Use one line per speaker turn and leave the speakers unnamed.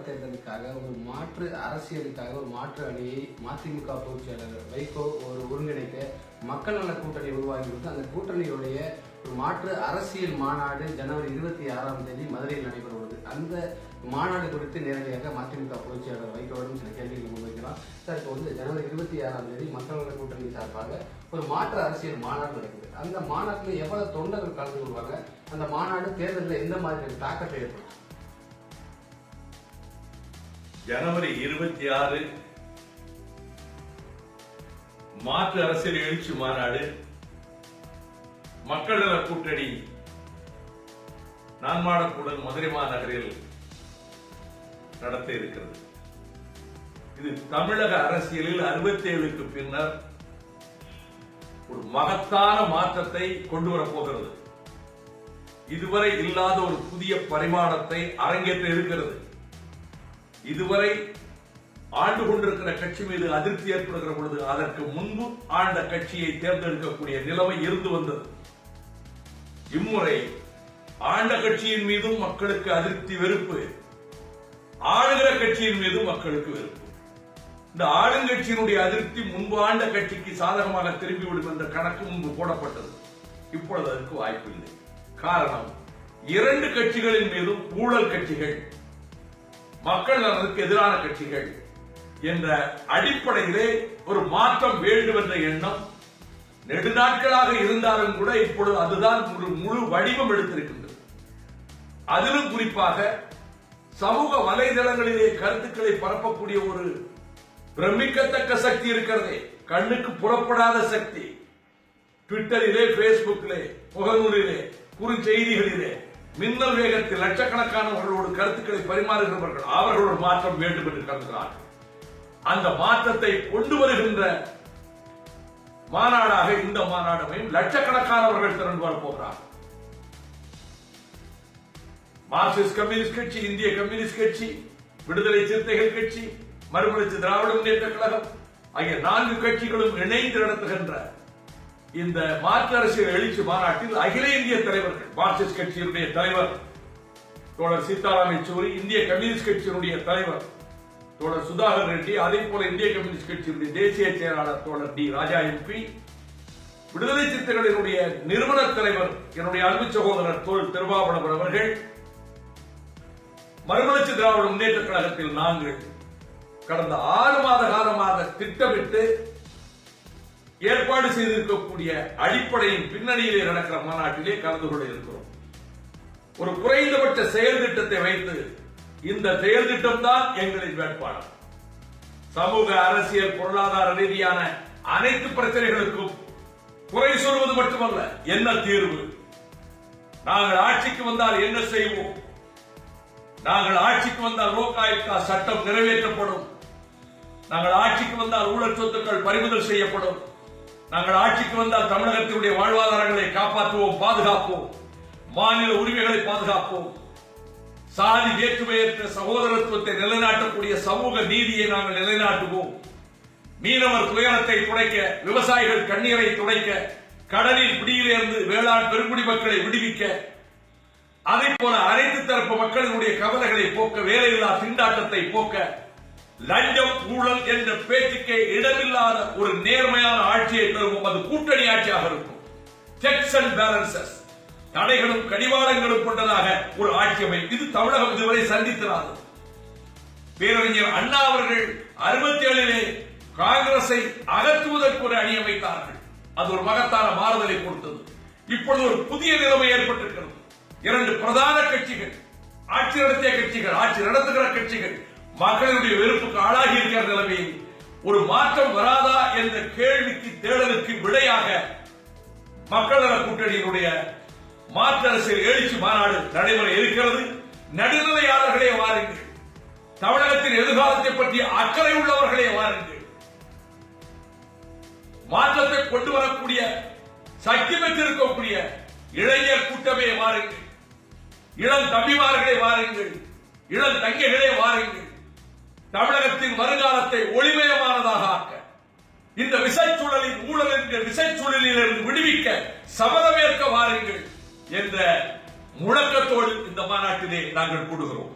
தேர்தலுக்காக ஒரு மாற்று அரசியலுக்காக ஒரு மாற்று அணியை மதிமுக பொதுச் செயலாளர் வைகோ ஒரு ஒருங்கிணைக்க மக்கள் நல கூட்டணி உருவாகிவிட்டு அந்த கூட்டணியுடைய ஒரு மாற்று அரசியல் மாநாடு ஜனவரி 26ஆம் தேதி மதுரையில் நடைபெறுவது. அந்த மாநாடு குறித்து நேரடியாக மதிமுக பொதுச் செயலாளர் வைகோவிடம் சில கேள்விகள் முன்வைக்கலாம். சார், இப்போ ஜனவரி 26ஆம் தேதி மக்கள் நல கூட்டணி சார்பாக ஒரு மாற்று அரசியல் மாநாடு நடக்குது. அந்த மாநாட்டில் எவ்வளவு தொண்டர்கள் கலந்து கொள்வாங்க? அந்த மாநாடு தேர்தலில் எந்த மாதிரி தாக்கத்தை ஏற்படும்?
ஜனவரி 26 மாற்று அரசியல் எழுச்சி மாநாடு மக்கள் நல கூட்டணி நான்மாடக்கூடல் மதுரை மாநகரில் நடத்த இருக்கிறது. இது தமிழக அரசியலில் 67க்கு பின்னர் ஒரு மகத்தான மாற்றத்தை கொண்டு வரப்போகிறது. இதுவரை இல்லாத ஒரு புதிய பரிமாணத்தை அரங்கேற்ற இருக்கிறது. இதுவரை ஆண்டு கொண்டிருக்கிற கட்சி மீது அதிருப்தி ஏற்படுகிற பொழுது அதற்கு முன்பு ஆண்ட கட்சியை தேர்ந்தெடுக்கக்கூடிய நிலைமை இருந்து வந்தது. இம்முறை ஆண்ட கட்சியின் மீதும் மக்களுக்கு அதிருப்தி, வெறுப்பு, ஆளுகிற கட்சியின் மீதும் மக்களுக்கு வெறுப்பு. இந்த ஆளுங்கட்சியினுடைய அதிருப்தி முன்பு ஆண்ட கட்சிக்கு சாதகமாக திரும்பிவிடும் என்ற கணக்கு முன்பு போடப்பட்டது. இப்பொழுது அதற்கு வாய்ப்பில்லை. காரணம், இரண்டு கட்சிகளின் மீதும் ஊழல் கட்சிகள், மக்கள் நலனுக்கு எதிரான கட்சிகள் என்ற அடிப்படையிலே ஒரு மாற்றம் வேண்டும் என்ற எண்ணம் நெடுநாட்களாக இருந்தாலும் கூட இப்பொழுது அதுதான் ஒரு முழு வடிவம் எடுத்திருக்கின்றது. அதிலும் குறிப்பாக சமூக வலைதளங்களிலே கருத்துக்களை பரப்பக்கூடிய ஒரு பிரமிக்கத்தக்க சக்தி இருக்கிறதே, கண்ணுக்கு புறப்படாத சக்தி. ட்விட்டரிலே, பேஸ்புக்கிலே, முகநூலிலே, குறுஞ்செய்திகளிலே மின்னல் வேகத்தில் லட்சக்கணக்கானவர்களோடு கருத்துக்களை பரிமாறுகிறவர்கள் அவர்களோட மாற்றம் வேண்டும் என்று கருதுகிறார்கள். அந்த மாற்றத்தை கொண்டு வருகின்ற மாநாடாக இந்த மாநாடு லட்சக்கணக்கானவர்கள் திரண்டு வரப்போகிறார்கள். மார்க்சிஸ்ட் கம்யூனிஸ்ட் கட்சி, இந்திய கம்யூனிஸ்ட் கட்சி, விடுதலை சிறுத்தைகள் கட்சி, மறுமலர்ச்சி திராவிட முன்னேற்ற கழகம் ஆகிய 4 கட்சிகளும் இணைந்து நடத்துகின்ற இந்த மாற்று அரசியல் எழுச்சி மாநாட்டில் அகில இந்திய தலைவர்கள், மார்க்சிஸ்ட் கட்சியினுடைய தலைவர் தோழர் சீதாராம் யெச்சூரி, இந்திய கம்யூனிஸ்ட் கட்சியினுடைய தலைவர் தோழர் சுதாகர் ரெட்டி, அதே போல இந்திய கம்யூனிஸ்ட் கட்சியினுடைய தேசிய செயலாளர் தோழர் டி ராஜா எம்பி, விடுதலை சிறுத்தைகளினுடைய நிறுவன தலைவர் என்னுடைய அன்பு சகோதரர் தோல் திருமாவளவன் அவர்கள், மறுமலர்ச்சி திராவிட முன்னேற்ற கழகத்தில் நாங்கள் கடந்த 6 மாத காலமாக திட்டமிட்டு ஏற்பாடு செய்திருக்கக்கூடிய அடிப்படையின் பின்னணியிலே நடக்கிற மாநாட்டிலே கலந்து கொள்ள இருக்கிறோம். ஒரு குறைந்தபட்ச செயல் திட்டத்தை வைத்து இந்த செயல் திட்டம் தான் எங்களின் வேட்பாளர். சமூக, அரசியல், பொருளாதார ரீதியான அனைத்து பிரச்சனைகளுக்கும் குறை சொல்வது மட்டுமல்ல, என்ன தீர்வு, நாங்கள் ஆட்சிக்கு வந்தால் என்ன செய்வோம், நாங்கள் ஆட்சிக்கு வந்தால் லோகாயுக்தா சட்டம் நிறைவேற்றப்படும், நாங்கள் ஆட்சிக்கு வந்தால் ஊழல் சொத்துக்கள் பறிமுதல் செய்யப்படும், நாங்கள் ஆட்சிக்கு வந்தால் தமிழகத்தினுடைய வாழ்வாதாரங்களை காப்பாற்றுவோம், பாதுகாப்போம், மாநில உரிமைகளை பாதுகாப்போம், சாதி வேற்றுமையற்ற சகோதரத்துவத்தை நிலைநாட்டக்கூடிய சமூக நீதியை நாங்கள் நிலைநாட்டுவோம், மீனவர் துயரத்தை துடைக்க, விவசாயிகள் கண்ணீரை துடைக்க, கடலில் பிடியிலிருந்து வேளாண் பெருங்குடி மக்களை விடுவிக்க, அதை போல அனைத்து தரப்பு மக்களினுடைய கவலைகளை போக்க, வேலையில்லா திண்டாட்டத்தை போக்க, லஞ்சம், ஊழல் என்ற பேச்சுக்கே இடமில்லாத ஒரு நேர்மையான ஆட்சியை தருவோம். அது கூட்டணி ஆட்சியாக இருக்கும். செக்ஸ் அண்ட் பேலன்சஸ், தடைகளும் கடிவாளங்களும் கொண்டதாக ஒரு ஆட்சி அமைப்பு. இது தமிழகம் இதுவரை சந்தித்திராது. பேரறிஞர் அண்ணா அவர்கள் 67 காங்கிரஸை அகற்றுவதற்கு ஒரு அணி அமைத்தார்கள். அது ஒரு மகத்தான மாறுதலை கொடுத்தது. இப்பொழுது ஒரு புதிய நிலைமை ஏற்பட்டிருக்கிறது. 2 பிரதான கட்சிகள், ஆட்சி நடத்திய கட்சிகள், ஆட்சி நடத்துகிற கட்சிகள் மக்களுடைய வெறுப்புக்கு ஆளாகி இருக்கிற நிலைமையில் ஒரு மாற்றம் வராதா என்ற கேள்விக்கு, தேடலுக்கு விடையாக மக்கள் நல கூட்டணியினுடைய மாற்று அரசியல் எழுச்சி மாநாடு நடைபெற இருக்கிறது. நடுநிலையாளர்களே வாருங்கள், தமிழகத்தின் எதிர்காலத்தை பற்றிய அக்கறை உள்ளவர்களே வாருங்கள், மாற்றத்தை கொண்டு வரக்கூடிய சக்தி பெற்றிருக்கக்கூடிய இளைஞர் கூட்டமே வாருங்கள், இளம் தம்பிமார்களே வாருங்கள், இளம் தங்கைகளே வாருங்கள். தமிழகத்தின் வருங்காலத்தை ஒளிமயமானதாக ஆக்க, இந்த விசைச்சூழலின், ஊழல் என்கிற விசைச்சூழலில் இருந்து விடுவிக்க சபதமேற்க வாருங்கள் என்ற முழக்கத்தோடு இந்த மாநாட்டிலே நாங்கள் கூடுகிறோம்.